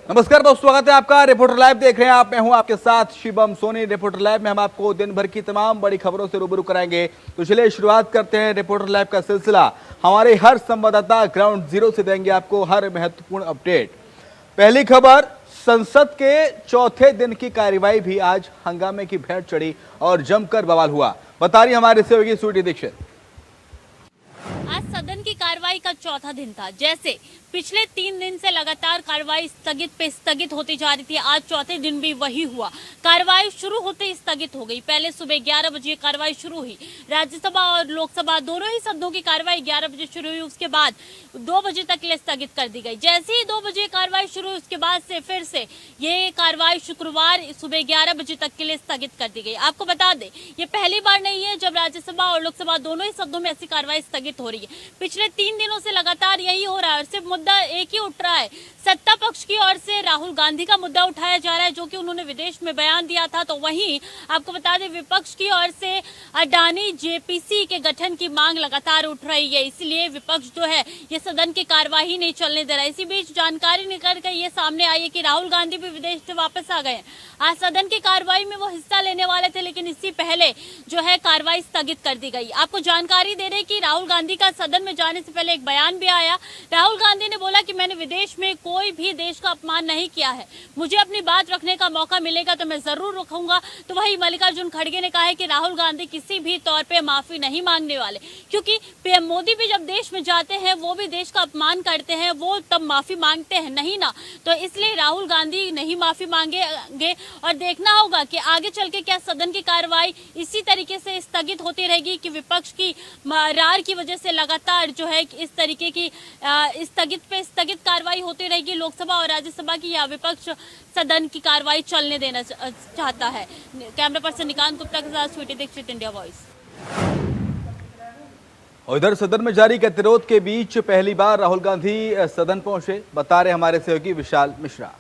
नमस्कार दोस्तों, स्वागत है आपका रिपोर्टर लाइव देख रहे हैं आप। मैं हूं आपके साथ शिवम सोनी। रिपोर्टर लाइव में हम आपको दिन भर की तमाम बड़ी खबरों से रूबरू कराएंगे। तो चलिए शुरुआत करते हैं रिपोर्टर लाइव का सिलसिला। हमारे हर संवाददाता ग्राउंड जीरो से देंगे आपको हर महत्वपूर्ण अपडेट। पहली खबर, संसद के चौथे दिन की कार्यवाही भी आज हंगामे की भेंट चढ़ी और जमकर बवाल हुआ। बता रही हमारे सहयोगी स्वीटी दीक्षित। आज सदन की कार्रवाई का चौथा दिन था। जैसे पिछले 3 दिन से लगातार कार्रवाई स्थगित पे स्थगित होती जा रही थी, आज चौथे दिन भी वही हुआ। कार्रवाई शुरू होते ही स्थगित हो गई। पहले सुबह 11 बजे कार्रवाई शुरू हुई। राज्यसभा और लोकसभा दोनों ही सदनों की कार्रवाई 11 बजे शुरू हुई। उसके बाद 2 बजे तक के लिए स्थगित कर दी गई। जैसे ही 2 बजे कार्रवाई शुरू हुई, उसके बाद से फिर से ये कार्रवाई शुक्रवार सुबह 11 बजे तक के लिए स्थगित कर दी गई। आपको बता दें, ये पहली बार नहीं है जब राज्यसभा और लोकसभा दोनों ही सदनों में ऐसी कार्रवाई स्थगित हो रही है। पिछले 3 दिनों से लगातार यही हो रहा है। सिर्फ मुद्दा एक ही उठ रहा है, सत्ता पक्ष की ओर से राहुल गांधी का मुद्दा उठाया जा रहा है, जो कि उन्होंने विदेश में बयान दिया था। तो वहीं आपको बता दें, विपक्ष की ओर से अडानी जेपीसी के गठन की मांग लगातार उठ रही है। इसलिए विपक्ष जो है ये सदन की कार्यवाही नहीं चलने दे रहा है। इसी बीच जानकारी निकल कर ये सामने आई है कि राहुल गांधी भी विदेश से वापस आ गए। आज सदन की कार्यवाही में वो हिस्सा लेने वाले थे, लेकिन इससे पहले जो है कार्रवाई स्थगित कर दी गई। आपको जानकारी दे रहे कि राहुल गांधी का सदन में जाने से पहले एक बयान भी आया। राहुल गांधी ने बोला कि मैंने विदेश में कोई भी देश का अपमान नहीं किया है, मुझे अपनी बात रखने का मौका मिलेगा तो मैं जरूर रखूंगा। तो वही मल्लिकार्जुन खड़गे ने कहा है कि राहुल गांधी किसी भी तौर पे माफी नहीं मांगने वाले, क्योंकि पीएम मोदी भी जब देश में जाते हैं, वो भी देश का अपमान करते हैं, वो तब माफी मांगते हैं नहीं ना। तो इसलिए राहुल गांधी नहीं माफी मांगेंगे और देखना होगा कि आगे चल के क्या सदन की कार्रवाई इसी तरीके से स्थगित होती रहेगी कि विपक्ष की रार की वजह से लगातार जो है इस तरीके की स्थगित कार्रवाई होती रहेगी लोकसभा और राज्यसभा की, या विपक्ष सदन की कार्रवाई चलने देना चाहता है। कैमरा पर्सन निकांत गुप्ता के साथ स्वीटी दीक्षित, इंडिया वॉइस। उधर सदन में जारी गतिरोध के बीच पहली बार राहुल गांधी सदन पहुंचे। बता रहे हमारे सहयोगी Vishal Mishra.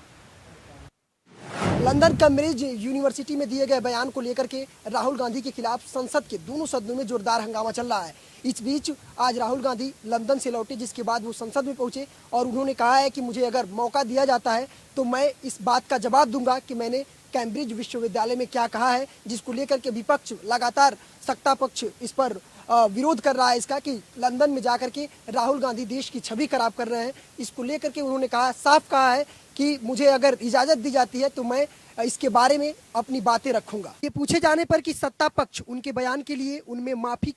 London Cambridge university में दिए गए बयान को लेकर के राहुल गांधी के खिलाफ संसद के दोनों सदनों में जोरदार हंगामा चल रहा है। इस बीच आज राहुल गांधी लंदन से लौटे, जिसके बाद वो संसद में पहुंचे और उन्होंने कहा है कि मुझे अगर मौका दिया जाता है तो मैं इस बात का जवाब दूंगा कि मैंने कैम्ब्रिज विश्वविद्यालय में क्या कहा है, जिसको लेकर के विपक्ष लगातार सत्ता पक्ष इस पर विरोध कर रहा है इसका कि लंदन में जाकर के राहुल गांधी देश की छवि खराब कर रहे हैं। इसको लेकर के उन्होंने कहा, साफ कहा है कि मुझे अगर इजाजत दी जाती है तो मैं इसके बारे में अपनी बातें रखूंगा। ये पूछे जाने पर कि सत्ता पक्ष उनके बयान के लिए उनमें माफी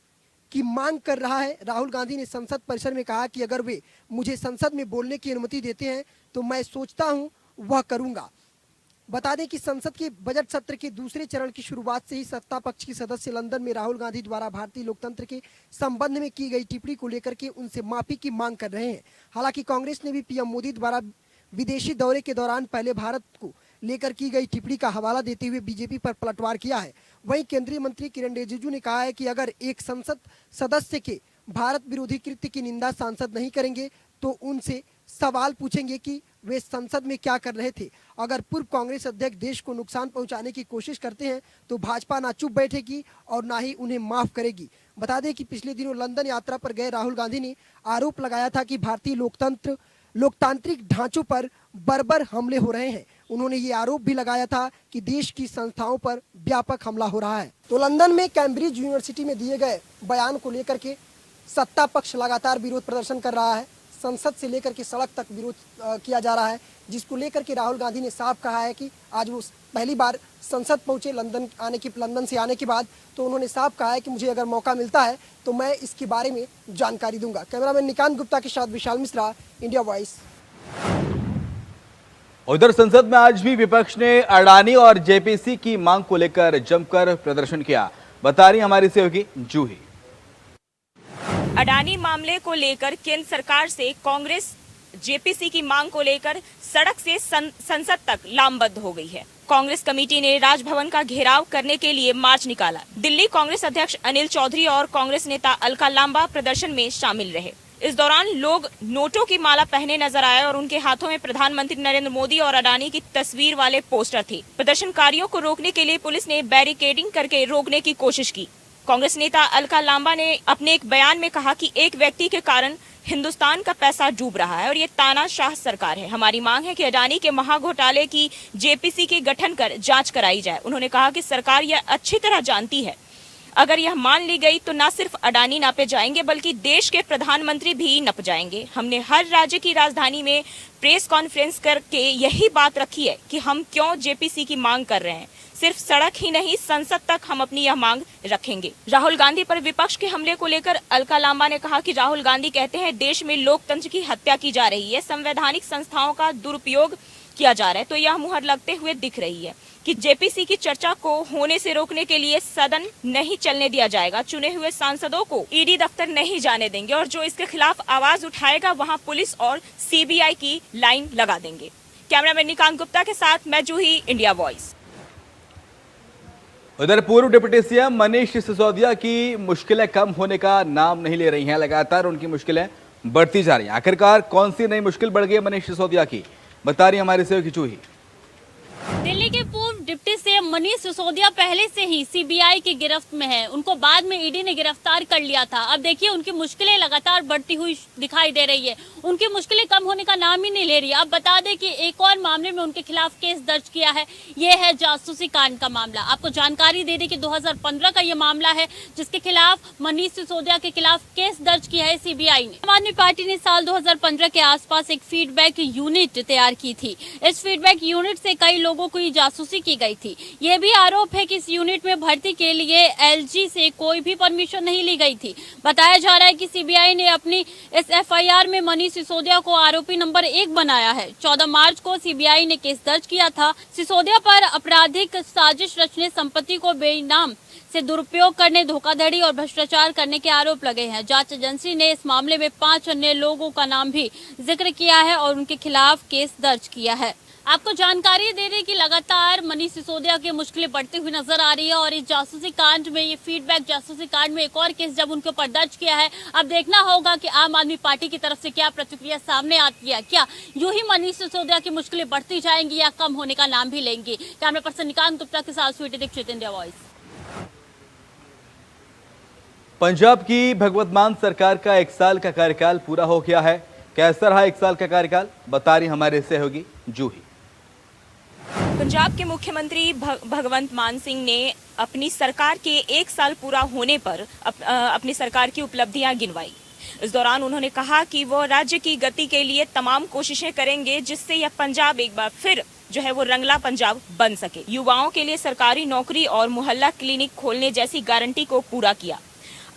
की मांग कर रहा है, राहुल गांधी ने संसद परिसर में कहा कि अगर वे मुझे संसद में बोलने की अनुमति देते हैं तो मैं सोचता हूं वह करूंगा। बता दें कि संसद के बजट सत्र के दूसरे चरण की शुरुआत से ही सत्ता पक्ष के सदस्य लंदन में राहुल गांधी द्वारा भारतीय लोकतंत्र के संबंध में की गई टिप्पणी को लेकर के उनसे माफी की मांग कर रहे हैं। हालांकि कांग्रेस ने भी पीएम मोदी द्वारा विदेशी दौरे के दौरान पहले भारत को लेकर की गई टिप्पणी का हवाला देते हुए बीजेपी पर पलटवार किया है। वहीं केंद्रीय मंत्री किरण रिजिजू ने कहा है कि अगर एक संसद सदस्य के भारत विरोधी कृत्य की निंदा सांसद नहीं करेंगे तो उनसे सवाल पूछेंगे कि वे संसद में क्या कर रहे थे। अगर पूर्व कांग्रेस अध्यक्ष देश को नुकसान पहुंचाने की कोशिश करते हैं तो भाजपा ना चुप बैठेगी और ना ही उन्हें माफ करेगी। बता दें कि पिछले दिनों लंदन यात्रा पर गए राहुल गांधी ने आरोप लगाया था कि भारतीय लोकतांत्रिक ढांचों पर बर्बर हमले हो रहे हैं। उन्होंने ये आरोप भी लगाया था कि देश की संस्थाओं पर व्यापक हमला हो रहा है। तो लंदन में कैम्ब्रिज यूनिवर्सिटी में दिए गए बयान को लेकर के सत्ता पक्ष लगातार विरोध प्रदर्शन कर रहा है। संसद से लेकर के सड़क तक विरोध किया जा रहा है, जिसको लेकर के राहुल गांधी ने साफ कहा है कि आज वो पहली बार संसद पहुंचे लंदन से आने के बाद, तो उन्होंने साफ कहा है कि मुझे अगर मौका मिलता है तो मैं इसके बारे में जानकारी दूंगा। कैमरामैन निकांत गुप्ता के साथ विशाल मिश्रा, इंडिया वॉइस। उधर संसद में आज भी विपक्ष ने अडानी और जेपीसी की मांग को लेकर जमकर प्रदर्शन किया। बता रही हमारी सहयोगी जूही। अडानी मामले को लेकर केंद्र सरकार से कांग्रेस जेपीसी की मांग को लेकर सड़क से संसद तक लामबंद हो गई है। कांग्रेस कमेटी ने राजभवन का घेराव करने के लिए मार्च निकाला। दिल्ली कांग्रेस अध्यक्ष अनिल चौधरी और कांग्रेस नेता अलका लांबा प्रदर्शन में शामिल रहे। इस दौरान लोग नोटों की माला पहने नजर आए और उनके हाथों में प्रधानमंत्री नरेंद्र मोदी और अडानी की तस्वीर वाले पोस्टर थे। प्रदर्शनकारियों को रोकने के लिए पुलिस ने बैरिकेडिंग करके रोकने की कोशिश की। कांग्रेस नेता अलका लांबा ने अपने एक बयान में कहा कि एक व्यक्ति के कारण हिंदुस्तान का पैसा डूब रहा है और ये तानाशाह सरकार है। हमारी मांग है कि अडानी के महाघोटाले की जेपीसी के गठन कर जांच कराई जाए। उन्होंने कहा कि सरकार यह अच्छी तरह जानती है, अगर यह मान ली गई तो न सिर्फ अडानी नापे जाएंगे बल्कि देश के प्रधानमंत्री भी नप जाएंगे। हमने हर राज्य की राजधानी में प्रेस कॉन्फ्रेंस करके यही बात रखी है कि हम क्यों जेपीसी की मांग कर रहे हैं। सिर्फ सड़क ही नहीं, संसद तक हम अपनी यह मांग रखेंगे। राहुल गांधी पर विपक्ष के हमले को लेकर अलका लांबा ने कहा कि राहुल गांधी कहते हैं देश में लोकतंत्र की हत्या की जा रही है, संवैधानिक संस्थाओं का दुरुपयोग किया जा रहा है। तो यह मुहर लगते हुए दिख रही है कि जेपीसी की चर्चा को होने से रोकने के लिए सदन नहीं चलने दिया जाएगा। चुने हुए सांसदों को ईडी दफ्तर नहीं जाने देंगे और जो इसके खिलाफ आवाज उठाएगा वहां पुलिस और सीबीआई की लाइन लगा देंगे। कैमरामैन निकांत गुप्ता के साथ मैं जूही, इंडिया वॉइस। उधर पूर्व डिप्टी सीएम मनीष सिसोदिया की मुश्किलें कम होने का नाम नहीं ले रही हैं। लगातार उनकी मुश्किलें बढ़ती जा रही हैं। आखिरकार कौन सी नई मुश्किल बढ़ गई है मनीष सिसोदिया की, बता रही हमारी सहयोगी जूही। दिल्ली के पूर्व डिप्टी सीएम मनीष सिसोदिया पहले से ही सीबीआई की गिरफ्त में है। उनको बाद में ईडी ने गिरफ्तार कर लिया था। अब देखिए उनकी मुश्किलें लगातार बढ़ती हुई दिखाई दे रही है। उनकी मुश्किलें कम होने का नाम ही नहीं ले रही। अब बता दें कि एक और मामले में उनके खिलाफ केस दर्ज किया है। ये है जासूसी कांड का मामला। आपको जानकारी दे दें कि 2015 का ये मामला है जिसके खिलाफ मनीष सिसोदिया के खिलाफ केस दर्ज किया है सीबीआई ने। आम आदमी पार्टी ने साल 2015 के आसपास एक फीडबैक यूनिट तैयार की थी। इस फीडबैक यूनिट से कई लोगों को जासूसी की गई थी। यह भी आरोप है कि इस यूनिट में भर्ती के लिए एलजी से कोई भी परमिशन नहीं ली गई थी। बताया जा रहा है कि सीबीआई ने अपनी इस एफआईआर में मनीष सिसोदिया को आरोपी नंबर 1 बनाया है। 14 मार्च को सीबीआई ने केस दर्ज किया था। सिसोदिया पर आपराधिक साजिश रचने, संपत्ति को बेनाम से दुरुपयोग करने, धोखाधड़ी और भ्रष्टाचार करने के आरोप लगे हैं। जांच एजेंसी ने इस मामले में 5 अन्य लोगों का नाम भी जिक्र किया है और उनके खिलाफ केस दर्ज किया है। आपको जानकारी दे दें कि लगातार मनीष सिसोदिया की मुश्किलें बढ़ती हुई नजर आ रही है और इस जासूसी कांड में, ये फीडबैक जासूसी कांड में एक और केस जब उनके ऊपर दर्ज किया है। अब देखना होगा कि आम आदमी पार्टी की तरफ से क्या प्रतिक्रिया सामने आती है। क्या यूं ही मनीष सिसोदिया की मुश्किलें बढ़ती जाएंगी या कम होने का नाम भी लेंगी। कैमरा पर्सन निकांत गुप्ता के साथ स्वीटी दीक्षित, इंडिया वॉइस। पंजाब की भगवत मान सरकार का 1 साल का कार्यकाल पूरा हो गया है। कैसा रहा 1 साल का कार्यकाल, बता रही हमारे सहयोगी जूही। पंजाब के मुख्यमंत्री भगवंत मान सिंह ने अपनी सरकार के 1 साल पूरा होने पर अपनी सरकार की उपलब्धियां गिनवाई। इस दौरान उन्होंने कहा कि वो राज्य की गति के लिए तमाम कोशिशें करेंगे जिससे यह पंजाब एक बार फिर जो है वो रंगला पंजाब बन सके। युवाओं के लिए सरकारी नौकरी और मोहल्ला क्लिनिक खोलने जैसी गारंटी को पूरा किया।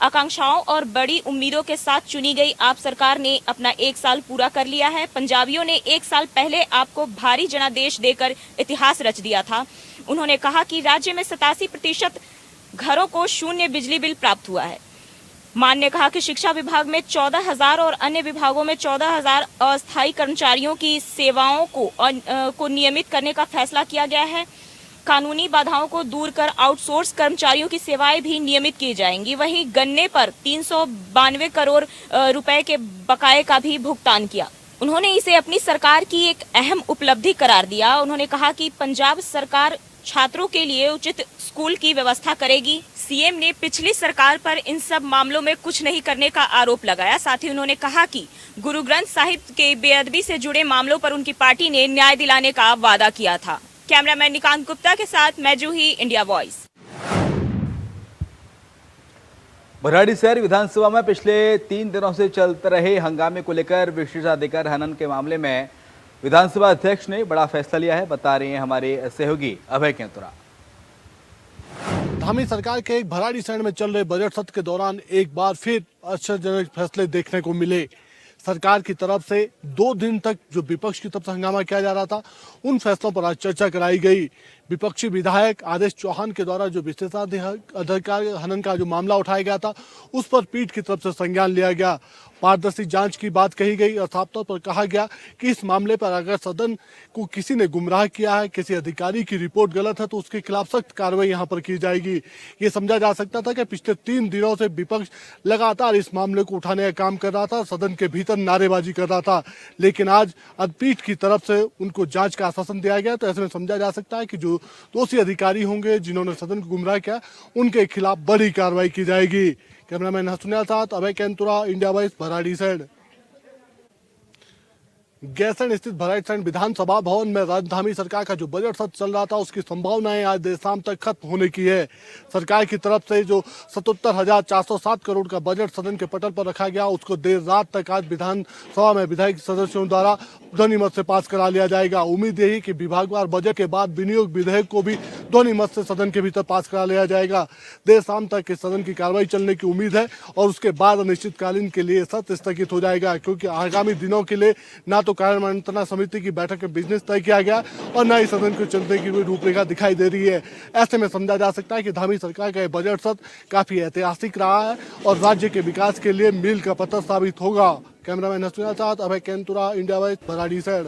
आकांक्षाओं और बड़ी उम्मीदों के साथ चुनी गई आप सरकार ने अपना 1 साल पूरा कर लिया है। पंजाबियों ने 1 साल पहले आपको भारी जनादेश देकर इतिहास रच दिया था। उन्होंने कहा कि राज्य में 87% घरों को शून्य बिजली बिल प्राप्त हुआ है। मान ने कहा कि शिक्षा विभाग में 14,000 और अन्य विभागों में 14,000 अस्थायी कर्मचारियों की सेवाओं को नियमित करने का फैसला किया गया है। कानूनी बाधाओं को दूर कर आउटसोर्स कर्मचारियों की सेवाएं भी नियमित की जाएंगी। वहीं गन्ने पर 392 करोड़ रुपए के बकाये का भी भुगतान किया। उन्होंने इसे अपनी सरकार की एक अहम उपलब्धि करार दिया। उन्होंने कहा कि पंजाब सरकार छात्रों के लिए उचित स्कूल की व्यवस्था करेगी। सीएम ने पिछली सरकार पर इन सब मामलों में कुछ नहीं करने का आरोप लगाया। साथ ही उन्होंने कहा कि गुरु ग्रंथ साहिब के बेअदबी से जुड़े मामलों पर उनकी पार्टी ने न्याय दिलाने का वादा किया था। कैमरामैन निकांत गुप्ता के साथ मैं जूही, इंडिया वॉइस। भराड़ीसैंण विधानसभा में पिछले 3 दिनों से चलते रहे हंगामे को लेकर विशेषाधिकार हनन के मामले में विधानसभा अध्यक्ष ने बड़ा फैसला लिया है। बता रहे हैं हमारे सहयोगी अभय केंतुरा। धामी सरकार के एक भराड़ीसैंण में चल रहे बजट सत्र के दौरान एक बार फिर आश्चर्यजनक फैसले देखने को मिले। सरकार की तरफ से 2 दिन तक जो विपक्ष की तरफ से हंगामा किया जा रहा था, उन फैसलों पर आज चर्चा कराई गई। विपक्षी विधायक आदेश चौहान के द्वारा जो विशेषाधिकार हनन का जो मामला उठाया गया था, उस पर पीठ की तरफ से संज्ञान लिया गया। पारदर्शी जांच की बात कही गई और साफ तौर पर कहा गया कि इस मामले पर अगर सदन को किसी ने गुमराह किया है, किसी अधिकारी की रिपोर्ट गलत है, तो उसके खिलाफ सख्त कार्रवाई यहां पर की जाएगी। ये समझा जा सकता था कि पिछले 3 दिनों से विपक्ष लगातार इस मामले को उठाने का काम कर रहा था, सदन के भीतर नारेबाजी कर रहा था, लेकिन आज पीठ की तरफ से उनको जांच का आश्वासन दिया गया। तो ऐसे में समझा जा सकता है कि जो दोषी अधिकारी होंगे जिन्होंने सदन को गुमराह किया, उनके खिलाफ बड़ी कार्रवाई की जाएगी। कैमरामैन हसनैन साथ अभय कैंतुरा, इंडिया वॉइस, भराड़ीसैंण। गैरसैंण स्थित भराड़ीसैंण विधानसभा भवन में राजधानी सरकार का जो बजट सत्र चल रहा था, उसकी संभावनाएं आज देर शाम तक खत्म होने की है। सरकार की तरफ से जो 77,407 करोड़ का बजट सदन के पटल पर रखा गया, उसको देर रात तक आज विधानसभा में विधायक सदस्यों द्वारा ध्वनि मत से पास करा लिया जाएगा। उम्मीद यही कि विभागवार बजट के बाद विनियोग विधेयक को भी ध्वनि मत से सदन के भीतर पास करा लिया जाएगा। देर शाम तक इस सदन की कार्रवाई चलने की उम्मीद है और उसके बाद अनिश्चितकालीन के लिए सत्र स्थगित हो जाएगा, क्योंकि आगामी दिनों के लिए ना तो कार्य समिति की बैठक में बिजनेस तय किया गया और न ही सदन को चलने की कोई रूपरेखा दिखाई दे रही है। ऐसे में समझा जा सकता है कि धामी सरकार का बजट सत्र काफी ऐतिहासिक रहा है और राज्य के विकास के लिए मील का पत्थर साबित होगा। कैमरामैन हसनैन साथ अभय कैंतुरा, इंडिया वॉइस, भराड़ीसैंण।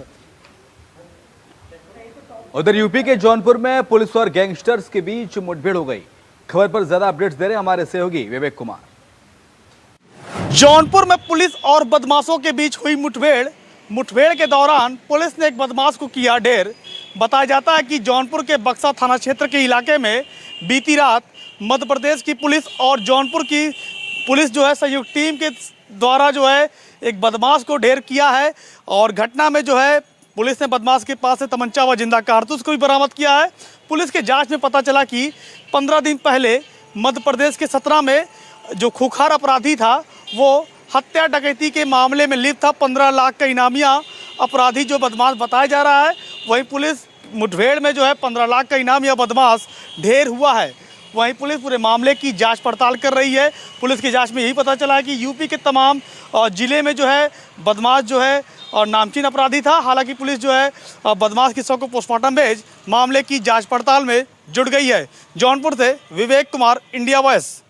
उधर यूपी के जौनपुर में पुलिस और गैंगस्टर्स के बीच मुठभेड़ हो गई। खबर पर ज्यादा अपडेट्स दे रहे हैं हमारे सहयोगी विवेक कुमार। जौनपुर में पुलिस और बदमाशों के बीच हुई मुठभेड़ के दौरान पुलिस ने एक बदमाश को किया ढेर। बताया जाता है कि जौनपुर के बक्सा थाना क्षेत्र के इलाके में बीती रात मध्य प्रदेश की पुलिस और जौनपुर की पुलिस जो है संयुक्त टीम के द्वारा जो है एक बदमाश को ढेर किया है और घटना में जो है पुलिस ने बदमाश के पास से तमंचा व जिंदा कारतूस को भी बरामद किया है। पुलिस के जांच में पता चला कि 15 दिन पहले मध्य प्रदेश के 17 में जो खूंखार अपराधी था वो हत्या डकैती के मामले में लिप्त था। 15 लाख का इनामिया अपराधी जो बदमाश बताया जा रहा है, वहीं पुलिस मुठभेड़ में जो है 15 लाख का इनामिया बदमाश ढेर हुआ है। वहीं पुलिस पूरे मामले की जांच पड़ताल कर रही है। पुलिस की जांच में यही पता चला है कि यूपी के तमाम जिले में जो है बदमाश जो है और नामचीन अपराधी था। हालांकि पुलिस जो है बदमाश की शव को पोस्टमार्टम भेज मामले की जांच पड़ताल में जुट गई है। जौनपुर से विवेक कुमार, इंडिया वॉइस।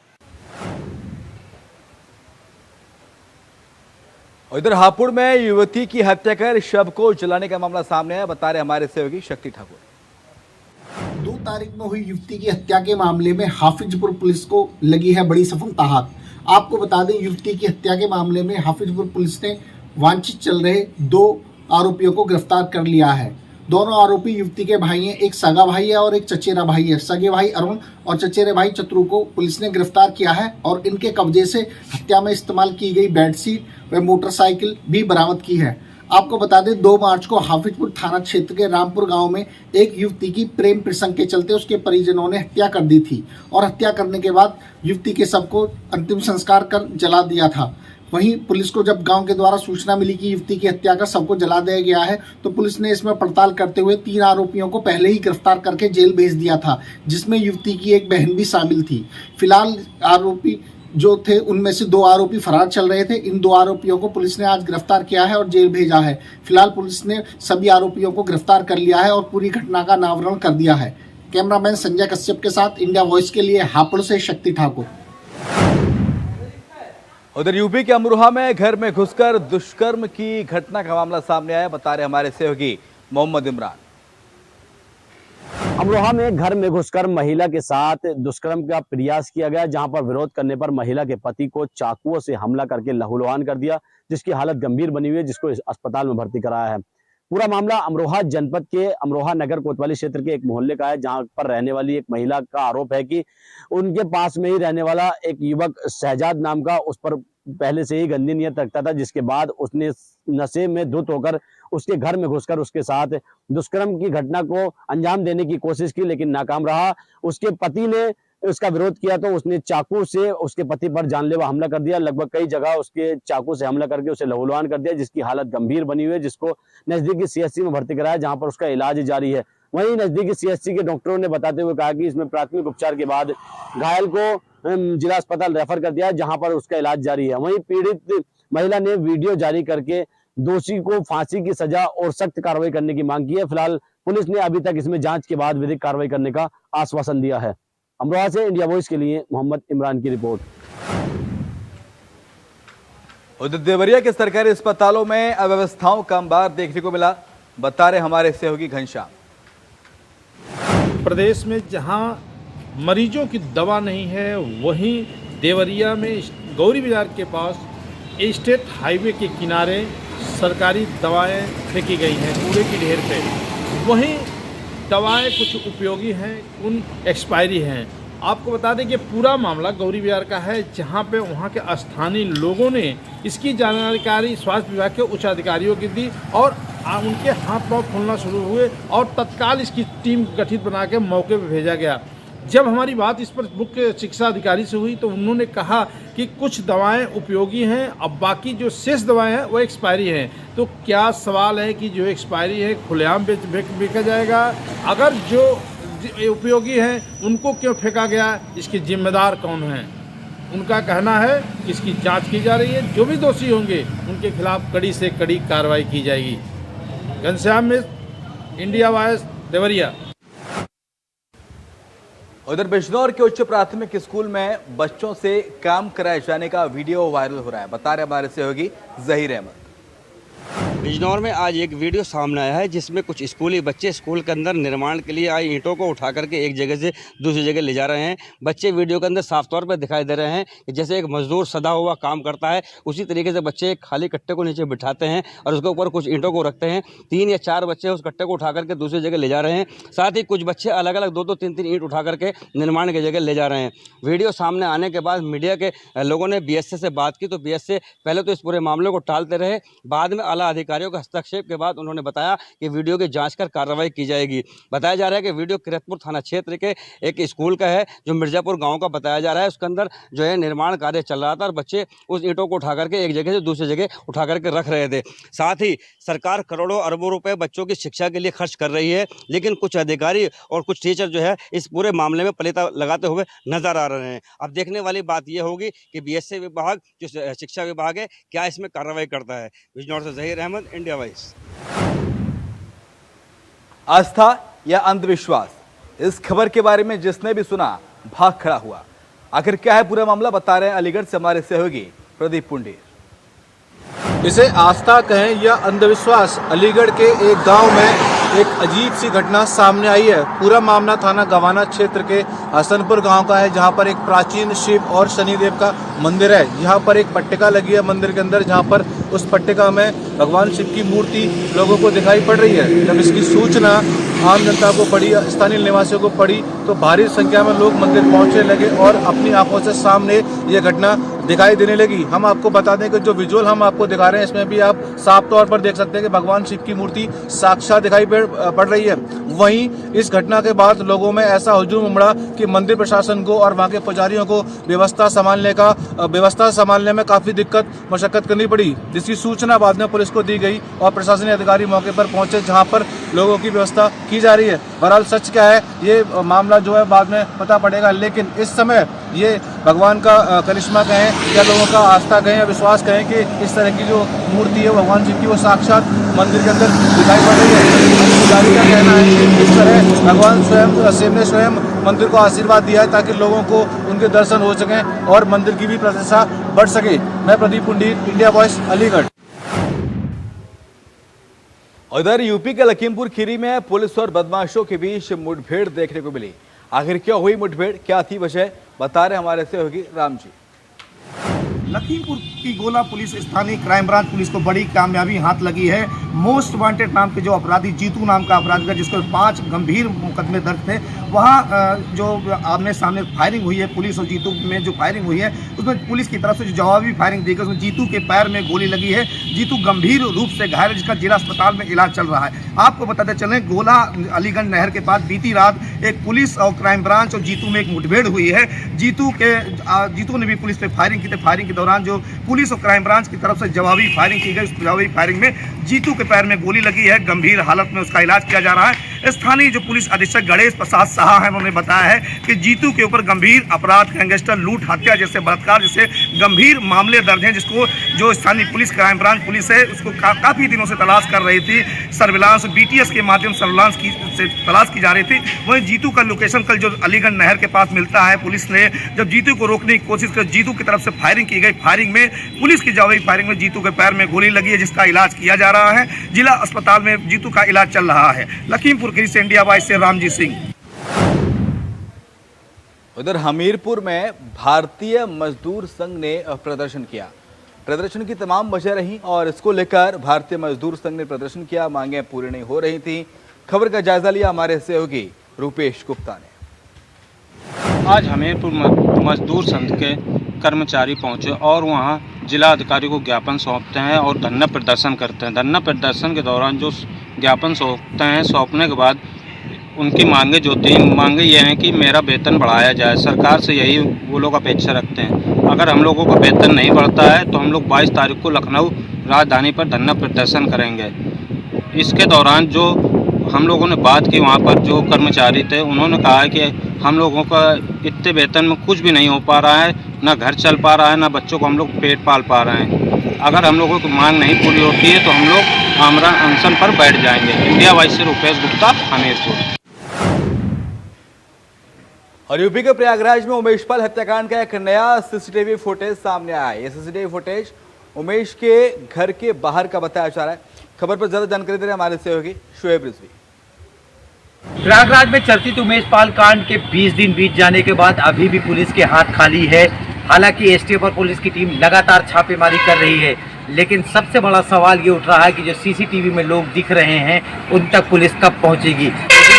इधर हापुड़ में युवती की हत्या कर शव को जलाने का मामला सामने आया, बता रहे हमारे सहयोगी शक्ति ठाकुर। 2 तारीख में हुई युवती की हत्या के मामले में हाफिजपुर पुलिस को लगी है बड़ी सफलता हाथ। आपको बता दें, युवती की हत्या के मामले में हाफिजपुर पुलिस ने वांछित चल रहे 2 आरोपियों को गिरफ्तार कर लिया है। दोनों आरोपी युवती के भाई हैं, एक सगा भाई है और एक चचेरा भाई है। सगे भाई अरुण और चचेरे भाई चतुरू को पुलिस ने गिरफ्तार किया है और इनके कब्जे से हत्या में इस्तेमाल की गई बेडशीट व मोटरसाइकिल भी बरामद की है। आपको बता दें, 2 मार्च को हाफिजपुर थाना क्षेत्र के रामपुर गांव में एक युवती की प्रेम प्रसंग के चलते उसके परिजनों ने हत्या कर दी थी और हत्या करने के बाद युवती के शव को अंतिम संस्कार कर जला दिया था। वहीं पुलिस को जब गांव के द्वारा सूचना मिली कि युवती की हत्या कर शव को जला दिया गया है, तो पुलिस ने इसमें पड़ताल करते हुए 3 आरोपियों को पहले ही गिरफ्तार करके जेल भेज दिया था, जिसमें युवती की एक बहन भी शामिल थी। फिलहाल आरोपी जो थे उनमें से 2 आरोपी फरार चल रहे थे। इन 2 आरोपियों को पुलिस ने आज गिरफ्तार किया है और जेल भेजा है। फिलहाल पुलिस ने सभी आरोपियों को गिरफ्तार कर लिया है और पूरी घटना का अनावरण कर दिया है। कैमरामैन संजय कश्यप के साथ इंडिया वॉइस के लिए हापुड़ से शक्ति ठाकुर। उधर यूपी के अमरोहा में घर में घुसकर दुष्कर्म की घटना का मामला सामने आया, बता रहे हमारे सहयोगी मोहम्मद इमरान। अमरोहा में घर में घुसकर महिला के साथ दुष्कर्म का प्रयास किया गया, जहां पर विरोध करने पर महिला के पति को चाकुओं से हमला करके लहूलुहान कर दिया, जिसकी हालत गंभीर बनी हुई है, जिसको अस्पताल में भर्ती कराया है। पूरा मामला अमरोहा जनपद के अमरोहा नगर कोतवाली क्षेत्र के एक मोहल्ले का है, जहां पर रहने वाली एक महिला का आरोप है कि उनके पास में ही रहने वाला एक युवक शहजाद नाम का उस पर पहले से ही गंदी नियत रखता था, जिसके बाद उसने नशे में धुत होकर उसके घर में घुसकर उसके साथ दुष्कर्म की घटना को अंजाम देने की कोशिश की, लेकिन नाकाम रहा। उसके पति ने उसका विरोध किया तो उसने चाकू से उसके पति पर जानलेवा हमला कर दिया। लगभग कई जगह उसके चाकू से हमला करके उसे लहूलुहान कर दिया, जिसकी हालत गंभीर बनी हुई है, जिसको नजदीकी सीएचसी में भर्ती कराया, जहां पर उसका इलाज जारी है। वहीं नजदीकी सीएचसी के डॉक्टरों ने बताते हुए कहा कि इसमें प्राथमिक उपचार के बाद घायल को जिला अस्पताल रेफर कर दिया है, जहां पर उसका इलाज जारी है। वहीं पीड़ित महिला ने वीडियो जारी करके दोषी को फांसी की सजा और सख्त कार्रवाई करने की मांग की है। फिलहाल पुलिस ने अभी तक इसमें जांच के बाद विधिक कार्रवाई करने का आश्वासन दिया है। अमरोहा से इंडिया वॉइस के लिए मोहम्मद इमरान की रिपोर्ट। उधर देवरिया के सरकारी अस्पतालों में अव्यवस्थाओं का अंबार देखने को मिला, बता रहे हमारे सहयोगी घनश्याम। प्रदेश में जहां मरीजों की दवा नहीं है, वहीं देवरिया में गौरी बाजार के पास स्टेट हाईवे के किनारे सरकारी दवाएं फेंकी गई हैं कूड़े की ढेर पे। वहीं दवाएं कुछ उपयोगी हैं, उन एक्सपायरी हैं। आपको बता दें कि पूरा मामला गौरी बाजार का है, जहां पे वहां के स्थानीय लोगों ने इसकी जानकारी स्वास्थ्य विभाग के उच्च अधिकारियों की दी और उनके हाथ पांव फूलना शुरू हुए और तत्काल इसकी टीम गठित बना के मौके पर भेजा गया। जब हमारी बात इस पर मुख्य शिक्षा अधिकारी से हुई तो उन्होंने कहा कि कुछ दवाएं उपयोगी हैं, अब बाकी जो शेष दवाएं हैं वो एक्सपायरी हैं। तो क्या सवाल है कि जो एक्सपायरी है खुलेआम बेचा जाएगा? अगर जो उपयोगी हैं उनको क्यों फेंका गया, इसके जिम्मेदार कौन हैं? उनका कहना है कि इसकी जांच की जा रही है, जो भी दोषी होंगे उनके खिलाफ कड़ी से कड़ी कार्रवाई की जाएगी। घनश्याम में इंडिया वॉइस देवरिया। उधर बिजनौर के उच्च प्राथमिक स्कूल में बच्चों से काम कराए जाने का वीडियो वायरल हो रहा है, बता रहे हमारे सहयोगी जहीर अहमद। बिजनौर में आज एक वीडियो सामने आया है जिसमें कुछ स्कूली बच्चे स्कूल के अंदर निर्माण के लिए आई ईंटों को उठा करके एक जगह से दूसरी जगह ले जा रहे हैं। बच्चे वीडियो के अंदर साफ तौर पर दिखाई दे रहे हैं कि जैसे एक मजदूर सदा हुआ काम करता है, उसी तरीके से बच्चे एक खाली कट्टे को नीचे बिठाते हैं और उसके ऊपर कुछ ईंटों को रखते हैं। 3 या 4 बच्चे उस कट्टे को उठा करके दूसरी जगह ले जा रहे हैं। साथ ही कुछ बच्चे अलग अलग 2-2, 3-3 ईंट उठा करके निर्माण की जगह ले जा रहे हैं। वीडियो सामने आने के बाद मीडिया के लोगों ने बीएसए से बात की तो बीएसए पहले तो इस पूरे मामले को टालते रहे, बाद में आला अधिकारियों के हस्तक्षेप के बाद उन्होंने बताया कि वीडियो की जांच कर कार्रवाई की जाएगी। बताया जा रहा है कि वीडियो किरतपुर थाना क्षेत्र के एक स्कूल का है जो मिर्जापुर गांव का बताया जा रहा है। उसके अंदर जो है निर्माण कार्य चल रहा था और बच्चे उस ईंटों को उठा करके एक जगह से दूसरी जगह उठा करके रख रहे थे। साथ ही सरकार करोड़ों अरबों रुपए बच्चों की शिक्षा के लिए खर्च कर रही है, लेकिन कुछ अधिकारी और कुछ टीचर जो है इस पूरे मामले में पलीता लगाते हुए नजर आ रहे हैं। अब देखने वाली बात यह होगी कि बीएसए विभाग जो शिक्षा विभाग है क्या इसमें कार्रवाई करता है। बिजनौर से जहीर अहमद, इंडिया वॉइस। आस्था या अंधविश्वास, इस खबर के बारे में जिसने भी सुना भाग खड़ा हुआ। आखिर क्या है पूरा मामला, बता रहे हैं अलीगढ़ से हमारे सहयोगी प्रदीप पुंडीर। इसे आस्था कहें या अंधविश्वास, अलीगढ़ के एक गांव में एक अजीब सी घटना सामने आई है। पूरा मामला थाना गवाना क्षेत्र के हसनपुर गांव का है, जहां पर एक प्राचीन शिव और शनिदेव का मंदिर है। यहाँ पर एक पट्टिका लगी है मंदिर के अंदर, जहां पर उस पट्टिका में भगवान शिव की मूर्ति लोगों को दिखाई पड़ रही है। जब इसकी सूचना आम जनता को पड़ी, स्थानीय निवासियों को पड़ी, तो भारी संख्या में लोग मंदिर पहुंचने लगे और अपनी आंखों से सामने ये घटना दिखाई देने लगी। हम आपको बता दें कि जो विजुअल हम आपको दिखा रहे हैं इसमें भी आप साफ तौर पर देख सकते हैं कि भगवान शिव की मूर्ति साक्षात दिखाई पड़ रही है। वहीं इस घटना के बाद लोगों में ऐसा हुजूम उमड़ा कि मंदिर प्रशासन को और वहां के पुजारियों को व्यवस्था संभालने में काफी दिक्कत मशक्कत करनी पड़ी, जिसकी सूचना बाद में पुलिस को दी गई और प्रशासनिक अधिकारी मौके पर पहुंचे, जहां पर लोगों की व्यवस्था की जा रही है। बहरहाल सच क्या है ये मामला जो है बाद में पता पड़ेगा, लेकिन इस समय ये भगवान का करिश्मा कहें या लोगों का आस्था कहें या विश्वास कहें कि इस तरह की जो मूर्ति है भगवान शिव की वो साक्षात मंदिर के अंदर दिखाई पड़ रही है। पुजारी का कहना है कि इस तरह भगवान शिव ने स्वयं मंदिर को आशीर्वाद दिया है ताकि लोगों को उनके दर्शन हो सकें और मंदिर की भी प्रतिष्ठा बढ़ सके। मैं प्रदीप पुंडीर, इंडिया वॉइस, अलीगढ़। उधर यूपी के लखीमपुर खीरी में पुलिस और बदमाशों के बीच मुठभेड़ देखने को मिली। आखिर क्या हुई मुठभेड़, क्या थी वजह, बता रहे हमारे सहयोगी राम जी। लखीमपुर की गोला पुलिस, स्थानीय क्राइम ब्रांच पुलिस को बड़ी कामयाबी हाथ लगी है। मोस्ट वांटेड नाम के जो अपराधी, जीतू नाम का अपराधी था जिसको 5 गंभीर मुकदमे दर्ज थे, वहाँ जो आमने सामने फायरिंग हुई है पुलिस और जीतू में जो फायरिंग हुई है उसमें पुलिस की तरफ से जो जवाबी फायरिंग दी गई उसमें जीतू के पैर में गोली लगी है। जीतू गंभीर रूप से घायल है, जिसका जिला अस्पताल में इलाज चल रहा है। आपको बताते चलें, गोला अलीगढ़ नहर के पास बीती रात एक पुलिस और क्राइम ब्रांच और जीतू में एक मुठभेड़ हुई है। जीतू ने भी पुलिस पे फायरिंग की थी। फायरिंग के दौरान जो पुलिस और क्राइम ब्रांच की तरफ से जवाबी फायरिंग की गई, उस जवाबी फायरिंग में जीतू के पैर में गोली लगी है, गंभीर हालत में उसका इलाज किया जा रहा है। स्थानीय जो पुलिस अधीक्षक गणेश प्रसाद साहा है, उन्होंने बताया है कि जीतू के ऊपर गंभीर अपराध, गैंगस्टर, लूट, हत्या जैसे बलात्कार जैसे गंभीर मामले दर्ज हैं, जिसको जो स्थानीय पुलिस, क्राइम ब्रांच पुलिस है, उसको काफ़ी दिनों से तलाश कर रही थी। सर्विलांस BTS के माध्यम सर्विलांस से तलाश की जा रही थी। वहीं जीतू का लोकेशन कल जो अलीगढ़ नहर के पास मिलता है, पुलिस ने जब जीतू को रोकने की कोशिश की, जीतू की तरफ से फायरिंग की गई। फायरिंग में पुलिस की जवाबी फायरिंग में जीतू के पैर में गोली लगी है, जिसका इलाज किया जा रहा है। जिला अस्पताल में जीतू का इलाज चल रहा है। लखीमपुर खीरी से इंडिया वाइस से रामजी सिंह। उधर हमीरपुर में भारतीय मजदूर संघ ने प्रदर्शन किया। प्रदर्शन की तमाम वजह रही और इसको लेकर भारतीय मजदूर संघ ने प्रदर्शन किया। मांगें पूरी नहीं हो रही थी। खबर का जायजा लिया हमारे सहयोगी रूपेश गुप्ता ने। आज हमीरपुर मजदूर संघ के कर्मचारी पहुंचे और वहां जिला अधिकारी को ज्ञापन सौंपते हैं और धरना प्रदर्शन करते हैं। धरना प्रदर्शन के दौरान जो ज्ञापन सौंपते हैं, सौंपने के बाद उनकी मांगे जो 3 मांगे ये हैं कि मेरा वेतन बढ़ाया जाए। सरकार से यही वो लोग अपेक्षा रखते हैं। अगर हम लोगों का वेतन नहीं बढ़ता है तो हम लोग 22 तारीख को लखनऊ राजधानी पर धरना प्रदर्शन करेंगे। इसके दौरान जो हम लोगों ने बात की, वहाँ पर जो कर्मचारी थे उन्होंने कहा है कि हम लोगों का इतने वेतन में कुछ भी नहीं हो पा रहा है, ना घर चल पा रहा है, ना बच्चों को हम लोग पेट पाल पा रहे हैं। अगर हम लोगों की मांग नहीं पूरी होती है तो हम लोग आमरण अनशन पर बैठ जाएंगे। इंडिया वाइस से रूपेश गुप्ता, हमीरपुर। और यूपी के प्रयागराज में उमेश पाल हत्याकांड का एक नया CCTV फुटेज सामने आया है। ये CCTV फुटेज उमेश के घर के बाहर का बताया जा रहा है। खबर पर ज्यादा जानकारी दे रहे हैं हमारे सहयोगी शुएब रिजवी। प्रयागराज में चर्चित उमेश पाल कांड के 20 दिन बीत जाने के बाद अभी भी पुलिस के हाथ खाली है। हालांकि एसटीएफ और पुलिस की टीम लगातार छापेमारी कर रही है, लेकिन सबसे बड़ा सवाल ये उठ रहा है कि जो CCTV में लोग दिख रहे हैं उन तक पुलिस कब पहुंचेगी।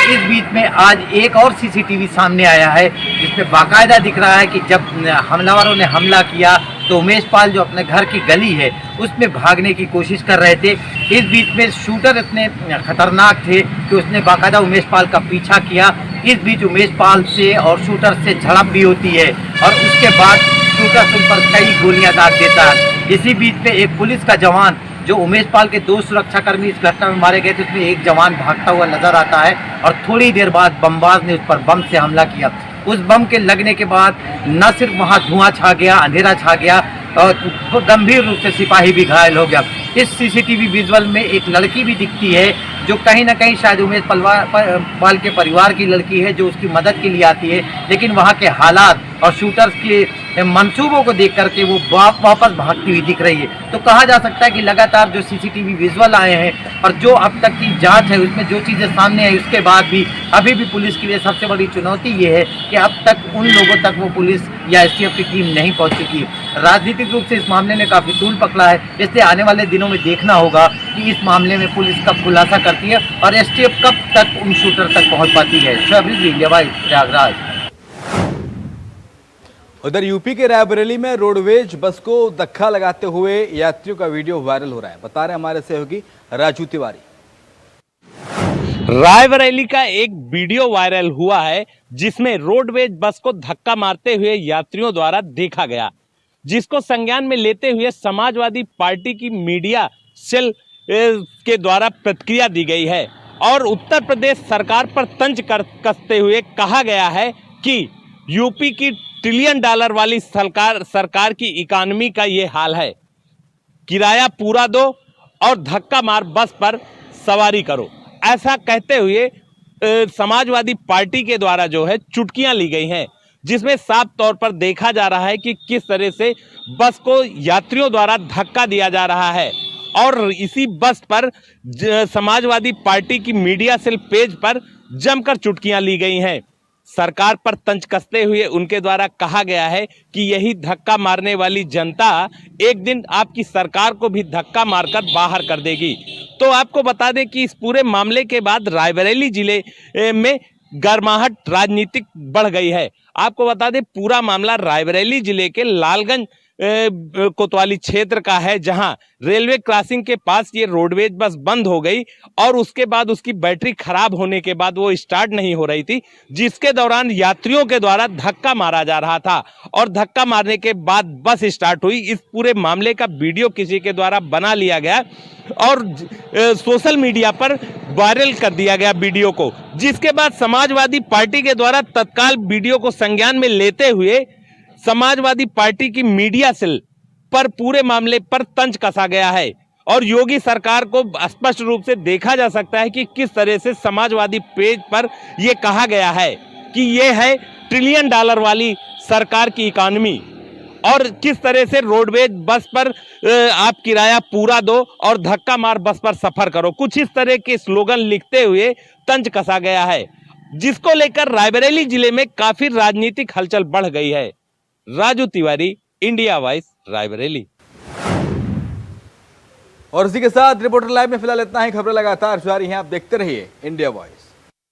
इस बीच में आज एक और CCTV सामने आया है, जिसमें बाकायदा दिख रहा है कि जब हमलावरों ने हमला किया तो उमेश पाल जो अपने घर की गली है उसमें भागने की कोशिश कर रहे थे। इस बीच में शूटर इतने खतरनाक थे कि उसने बाकायदा उमेश पाल का पीछा किया। इस बीच उमेश पाल से और शूटर से झड़प भी होती है और उसके बाद शूटर उन पर कई गोलियां दाग देता है। इसी बीच में एक पुलिस का जवान, जो उमेश पाल के 2 सुरक्षाकर्मी इस घटना में मारे गए थे, उसमें एक जवान भागता हुआ नजर आता है और थोड़ी देर बाद बमबाज ने उस पर बम से हमला किया। उस बम के लगने के बाद न सिर्फ वहां धुआं छा गया, अंधेरा छा गया और गंभीर रूप से सिपाही भी घायल हो गया। इस CCTV विजुअल में एक लड़की भी दिखती है जो कहीं ना कहीं शायद उमेश पाल के परिवार की लड़की है, जो उसकी मदद के लिए आती है, लेकिन वहाँ के हालात और शूटर्स के मंसूबों को देख करके वो वापस भागती हुई दिख रही है। तो कहा जा सकता है कि लगातार जो CCTV विजुअल आए हैं और जो अब तक की जांच है उसमें जो चीज़ें सामने आई, उसके बाद भी अभी भी पुलिस के लिए सबसे बड़ी चुनौती ये है कि अब तक उन लोगों तक वो पुलिस या STF की टीम नहीं पहुँच चुकी है। राजनीतिक रूप से इस मामले ने काफ़ी तूल पकड़ा है, इसलिए आने वाले दिनों में देखना होगा कि इस मामले में पुलिस कब खुलासा करती है और STF कब तक उन शूटर तक पहुँच पाती है। प्रयागराज। उधर यूपी के रायबरेली में रोडवेज बस को धक्का लगाते हुए यात्रियों का वीडियो वायरल हो रहा है। बता रहे हमारे सहयोगी राजू तिवारी। रायबरेली का एक वीडियो वायरल हुआ है जिसमें रोडवेज बस को धक्का मारते हुए यात्रियों द्वारा देखा गया, जिसको संज्ञान में लेते हुए समाजवादी पार्टी की मीडिया सेल के द्वारा प्रतिक्रिया दी गई है और उत्तर प्रदेश सरकार पर तंज कसते हुए कहा गया है कि यूपी की $1 ट्रिलियन वाली सरकार की इकोनॉमी का ये हाल है। किराया पूरा दो और धक्का मार बस पर सवारी करो, ऐसा कहते हुए समाजवादी पार्टी के द्वारा जो है चुटकियां ली गई हैं, जिसमें साफ तौर पर देखा जा रहा है कि किस तरह से बस को यात्रियों द्वारा धक्का दिया जा रहा है और इसी बस पर समाजवादी पार्टी की मीडिया सेल पेज पर जमकर चुटकियां ली गई हैं। सरकार पर तंज कसते हुए उनके द्वारा कहा गया है कि यही धक्का मारने वाली जनता एक दिन आपकी सरकार को भी धक्का मारकर बाहर कर देगी। तो आपको बता दें कि इस पूरे मामले के बाद रायबरेली जिले में गर्माहट राजनीतिक बढ़ गई है। आपको बता दें पूरा मामला रायबरेली जिले के लालगंज कोतवाली क्षेत्र का है, जहां रेलवे क्रॉसिंग के पास ये रोडवेज बस बंद हो गई और उसके बाद उसकी बैटरी खराब होने के बाद वो स्टार्ट नहीं हो रही थी, जिसके दौरान यात्रियों के द्वारा धक्का मारा जा रहा था और धक्का मारने के बाद बस स्टार्ट हुई। इस पूरे मामले का वीडियो किसी के द्वारा बना लिया गया और सोशल मीडिया पर वायरल कर दिया गया वीडियो को, जिसके बाद समाजवादी पार्टी के द्वारा तत्काल वीडियो को संज्ञान में लेते हुए समाजवादी पार्टी की मीडिया सेल पर पूरे मामले पर तंज कसा गया है और योगी सरकार को स्पष्ट रूप से देखा जा सकता है कि किस तरह से समाजवादी पेज पर यह कहा गया है कि यह है $1 ट्रिलियन वाली सरकार की इकोनॉमी और किस तरह से रोडवेज बस पर आप किराया पूरा दो और धक्का मार बस पर सफर करो, कुछ इस तरह के स्लोगन लिखते हुए तंज कसा गया है, जिसको लेकर रायबरेली जिले में काफी राजनीतिक हलचल बढ़ गई है। Raju Tiwari, India voice, Raebareli. और इसी के साथ रिपोर्टर लाइव में फिलहाल इतना ही। खबरें लगातार जारी हैं, आप देखते रहिए इंडिया वॉइस।